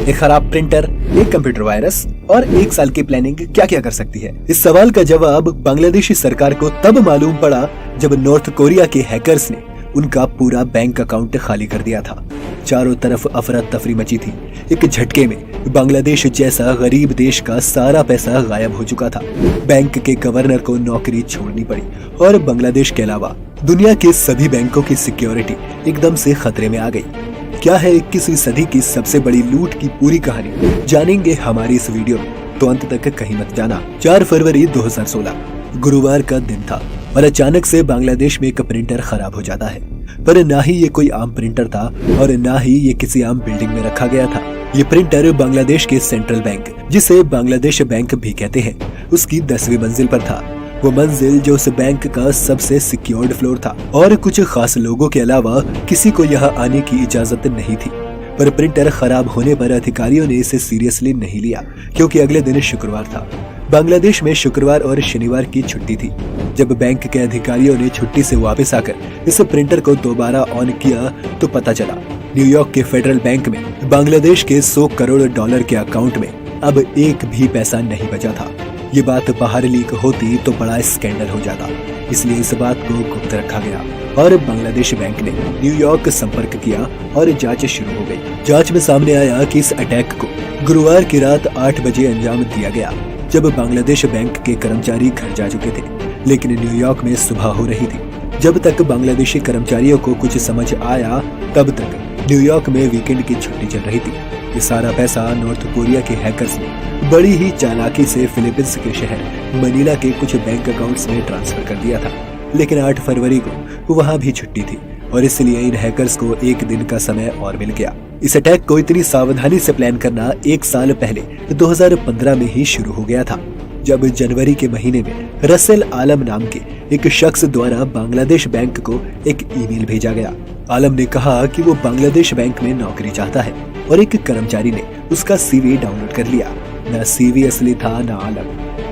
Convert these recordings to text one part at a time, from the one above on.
एक खराब प्रिंटर, एक कंप्यूटर वायरस और एक साल की प्लानिंग क्या क्या कर सकती है? इस सवाल का जवाब बांग्लादेशी सरकार को तब मालूम पड़ा जब नॉर्थ कोरिया के हैकर्स ने उनका पूरा बैंक अकाउंट खाली कर दिया था। चारों तरफ अफरा तफरी मची थी। एक झटके में बांग्लादेश जैसा गरीब देश का सारा पैसा गायब हो चुका था। बैंक के गवर्नर को नौकरी छोड़नी पड़ी और बांग्लादेश के अलावा दुनिया के सभी बैंकों की सिक्योरिटी एकदम से खतरे में आ गई। क्या है 21वीं सदी की सबसे बड़ी लूट की पूरी कहानी, जानेंगे हमारी इस वीडियो में, तो अंत तक कहीं मत जाना। 4 फरवरी 2016 गुरुवार का दिन था और अचानक से बांग्लादेश में एक प्रिंटर खराब हो जाता है। पर ना ही ये कोई आम प्रिंटर था और ना ही ये किसी आम बिल्डिंग में रखा गया था। ये प्रिंटर बांग्लादेश के सेंट्रल बैंक, जिसे बांग्लादेश बैंक भी कहते हैं, उसकी 10वीं मंजिल पर था। वो मंजिल जो उस बैंक का सबसे सिक्योर्ड फ्लोर था और कुछ खास लोगों के अलावा किसी को यहाँ आने की इजाजत नहीं थी। पर प्रिंटर खराब होने पर अधिकारियों ने इसे सीरियसली नहीं लिया, क्योंकि अगले दिन शुक्रवार था। बांग्लादेश में शुक्रवार और शनिवार की छुट्टी थी। जब बैंक के अधिकारियों ने छुट्टी से वापस आकर इस प्रिंटर को दोबारा ऑन किया तो पता चला न्यूयॉर्क के फेडरल बैंक में बांग्लादेश के 100 करोड़ डॉलर के अकाउंट में अब एक भी पैसा नहीं बचा था। ये बात बाहर लीक होती तो बड़ा स्कैंडल हो जाता, इसलिए इस बात को गुप्त रखा गया और बांग्लादेश बैंक ने न्यूयॉर्क संपर्क किया और जांच शुरू हो गई। जांच में सामने आया कि इस अटैक को गुरुवार की रात 8 बजे अंजाम दिया गया, जब बांग्लादेश बैंक के कर्मचारी घर जा चुके थे, लेकिन न्यूयॉर्क में सुबह हो रही थी। जब तक बांग्लादेशी कर्मचारियों को कुछ समझ आया तब तक न्यूयॉर्क में वीकेंड की छुट्टी चल रही थी। ये सारा पैसा नॉर्थ कोरिया के हैकर्स ने बड़ी ही चालाकी से फिलीपींस के शहर मनीला के कुछ बैंक अकाउंट्स में ट्रांसफर कर दिया था। लेकिन 8 फरवरी को वहाँ भी छुट्टी थी और इसलिए इन हैकर्स को एक दिन का समय और मिल गया। इस अटैक को इतनी सावधानी से प्लान करना 1 साल पहले 2015 में ही शुरू हो गया था, जब जनवरी के महीने में रसेल आलम नाम के एक शख्स द्वारा बांग्लादेश बैंक को एक ईमेल भेजा गया। आलम ने कहा कि वो बांग्लादेश बैंक में नौकरी चाहता है और एक कर्मचारी ने उसका सीवी डाउनलोड कर लिया। न सीवी असली था न आलम।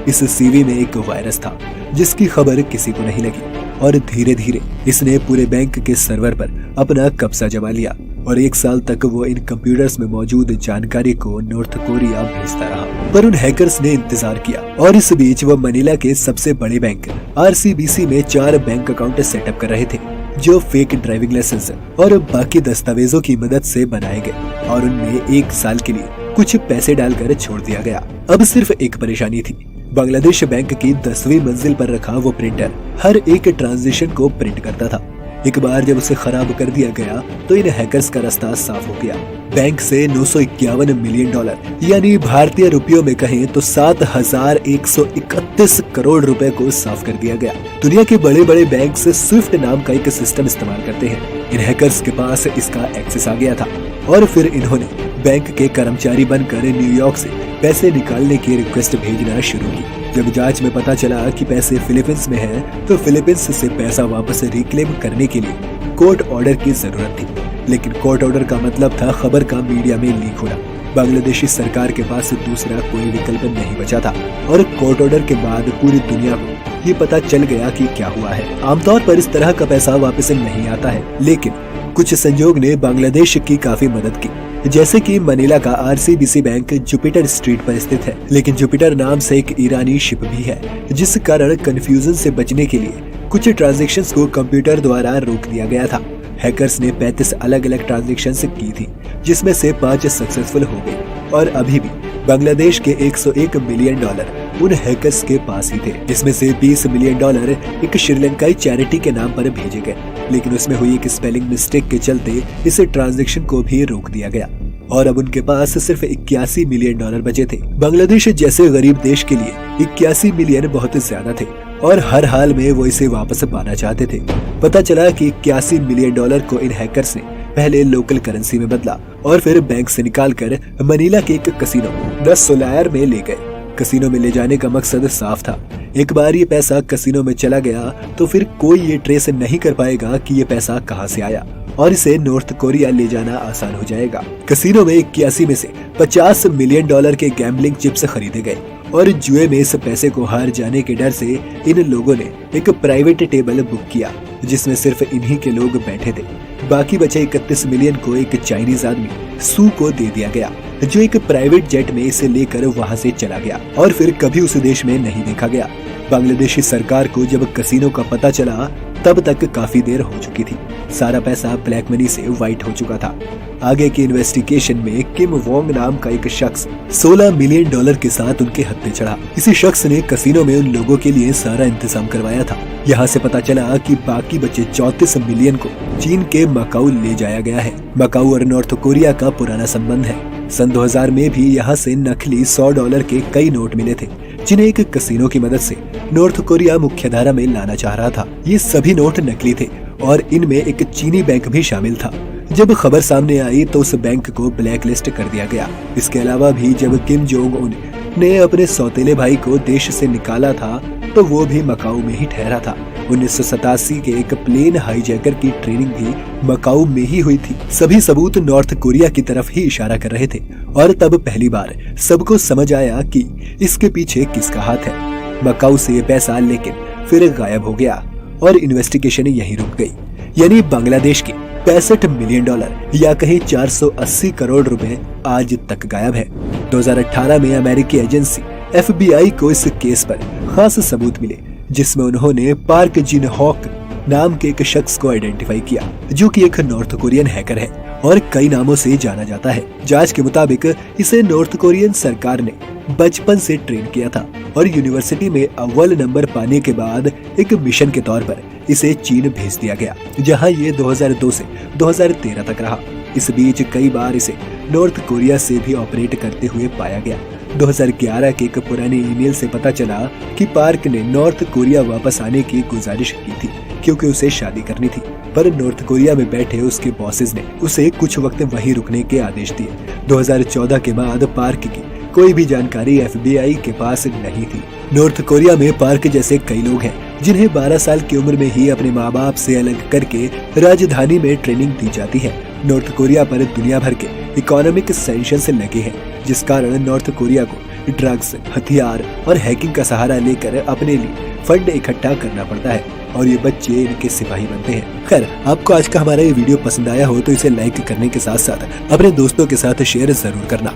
इस सीवी में एक वायरस था जिसकी खबर किसी को नहीं लगी और धीरे धीरे इसने पूरे बैंक के सर्वर पर अपना कब्जा जमा लिया और 1 साल तक वो इन कंप्यूटर्स में मौजूद जानकारी को नॉर्थ कोरिया भेजता रहा। पर उन हैकर्स ने इंतजार किया और इस बीच वो मनीला के सबसे बड़े बैंक RCBC में 4 बैंक अकाउंट सेटअप कर रहे थे, जो फेक ड्राइविंग लाइसेंस और बाकी दस्तावेजों की मदद से बनाए गए और उनमें 1 साल के लिए कुछ पैसे डालकर छोड़ दिया गया। अब सिर्फ एक परेशानी थी, बांग्लादेश बैंक की 10वीं मंजिल पर रखा वो प्रिंटर हर एक ट्रांजैक्शन को प्रिंट करता था। एक बार जब उसे खराब कर दिया गया तो इन हैकर्स का रास्ता साफ हो गया। बैंक से 951 मिलियन डॉलर यानी भारतीय रुपयों में कहें तो 7,131 करोड़ रुपए को साफ कर दिया गया। दुनिया के बड़े बड़े बैंक से स्विफ्ट नाम का एक सिस्टम इस्तेमाल करते हैं। इन हैकर्स के पास इसका एक्सेस आ गया था और फिर इन्होंने बैंक के कर्मचारी बनकर न्यूयॉर्क से पैसे निकालने की रिक्वेस्ट भेजना शुरू की। जब जांच में पता चला कि पैसे फिलीपींस में हैं, तो फिलीपींस से पैसा वापस रिक्लेम करने के लिए कोर्ट ऑर्डर की जरूरत थी। लेकिन कोर्ट ऑर्डर का मतलब था खबर का मीडिया में लीक होना। बांग्लादेशी सरकार के पास दूसरा कोई विकल्प नहीं बचा था और कोर्ट ऑर्डर के बाद पूरी दुनिया को ये पता चल गया कि क्या हुआ है। आमतौर पर इस तरह का पैसा वापस नहीं आता है, लेकिन कुछ संयोग ने बांग्लादेश की काफी मदद की। जैसे कि मनीला का RCBC बैंक जुपिटर स्ट्रीट पर स्थित है, लेकिन जुपिटर नाम से एक ईरानी शिप भी है, जिस कारण कंफ्यूजन से बचने के लिए कुछ ट्रांजैक्शंस को कंप्यूटर द्वारा रोक दिया गया था। हैकर्स ने 35 अलग अलग ट्रांजैक्शंस की थी, जिसमें से 5 सक्सेसफुल हो गई और अभी भी बांग्लादेश के 101 मिलियन डॉलर उन हैकर्स के पास ही थे। इसमें से 20 मिलियन डॉलर एक श्रीलंकाई चैरिटी के नाम पर भेजे गए, लेकिन उसमें हुई एक स्पेलिंग मिस्टेक के चलते इस ट्रांजैक्शन को भी रोक दिया गया और अब उनके पास सिर्फ 81 मिलियन डॉलर बचे थे। बांग्लादेश जैसे गरीब देश के लिए 81 मिलियन बहुत ज्यादा थे और हर हाल में वो इसे वापस पाना चाहते थे। पता चला कि 81 मिलियन डॉलर को इन हैकर्स ने पहले लोकल करेंसी में बदला और फिर बैंक से निकालकर मनीला के एक कसिनो द सोलायर में ले गए। कसिनो में ले जाने का मकसद साफ था, एक बार ये पैसा कसिनो में चला गया तो फिर कोई ये ट्रेस नहीं कर पाएगा कि ये पैसा कहां से आया और इसे नॉर्थ कोरिया ले जाना आसान हो जाएगा। कसिनो में 81 में से 50 मिलियन डॉलर के गैम्बलिंग चिप्स खरीदे गए और जुए में इस पैसे को हार जाने के डर से इन लोगों ने एक प्राइवेट टेबल बुक किया जिसमें सिर्फ इन्हीं के लोग बैठे थे। बाकी बचे 31 मिलियन को एक चाइनीज आदमी सू को दे दिया गया, जो एक प्राइवेट जेट में इसे लेकर वहां से चला गया और फिर कभी उस देश में नहीं देखा गया। बांग्लादेशी सरकार को जब कसिनो का पता चला तब तक काफी देर हो चुकी थी। सारा पैसा ब्लैक मनी से वाइट हो चुका था। आगे की इन्वेस्टिगेशन में किम वोंग नाम का एक शख्स $16 मिलियन के साथ उनके हत्थे चढ़ा। इसी शख्स ने कसिनो में उन लोगों के लिए सारा इंतजाम करवाया था। यहाँ से पता चला कि बाकी बचे 34 मिलियन को चीन के मकाऊ ले जाया गया है। मकाऊ और नॉर्थ कोरिया का पुराना संबंध है। सन 2000 में भी यहाँ से नकली $100 के कई नोट मिले थे, जिन्हें एक कसिनो की मदद से नॉर्थ कोरिया मुख्यधारा में लाना चाह रहा था। ये सभी नोट नकली थे और इनमें एक चीनी बैंक भी शामिल था। जब खबर सामने आई तो उस बैंक को ब्लैक लिस्ट कर दिया गया। इसके अलावा भी जब किम जोंग उन ने अपने सौतेले भाई को देश से निकाला था तो वो भी मकाऊ में ही ठहरा था। 1987 के एक प्लेन हाईजैकर की ट्रेनिंग भी मकाऊ में ही हुई थी। सभी सबूत नॉर्थ कोरिया की तरफ ही इशारा कर रहे थे और तब पहली बार सबको समझ आया कि इसके पीछे किसका हाथ है। मकाऊ से ये पैसा लेकिन फिर गायब हो गया और इन्वेस्टिगेशन यहीं रुक गई। यानी बांग्लादेश के $65 मिलियन या कहीं 480 करोड़ रुपए आज तक गायब है। 2018 में अमेरिकी एजेंसी FBI को इस केस पर खास सबूत मिले, जिसमें उन्होंने पार्क जिन हॉक नाम के एक शख्स को आइडेंटिफाई किया, जो कि एक नॉर्थ कोरियन हैकर है और कई नामों से जाना जाता है। जांच के मुताबिक इसे नॉर्थ कोरियन सरकार ने बचपन से ट्रेन किया था और यूनिवर्सिटी में अव्वल नंबर पाने के बाद एक मिशन के तौर पर इसे चीन भेज दिया गया, जहां ये 2002 से 2013 तक रहा। इस बीच कई बार इसे नॉर्थ कोरिया से भी ऑपरेट करते हुए पाया गया। 2011 के एक पुराने ईमेल से पता चला कि पार्क ने नॉर्थ कोरिया वापस आने की गुजारिश की थी क्योंकि उसे शादी करनी थी, पर नॉर्थ कोरिया में बैठे उसके बॉसेस ने उसे कुछ वक्त वहीं रुकने के आदेश दिए। 2014 के बाद पार्क की कोई भी जानकारी FBI के पास नहीं थी। नॉर्थ कोरिया में पार्क जैसे कई लोग हैं जिन्हें 12 साल की उम्र में ही अपने माँ बाप से अलग करके राजधानी में ट्रेनिंग दी जाती है। नॉर्थ कोरिया पर दुनिया भर के इकोनॉमिक सैंक्शंस लगे हैं, जिस कारण नॉर्थ कोरिया को ड्रग्स, हथियार और हैकिंग का सहारा लेकर अपने लिए फंड इकट्ठा करना पड़ता है और ये बच्चे इनके सिपाही बनते हैं। खैर, आपको आज का हमारा ये वीडियो पसंद आया हो तो इसे लाइक करने के साथ साथ अपने दोस्तों के साथ शेयर जरूर करना।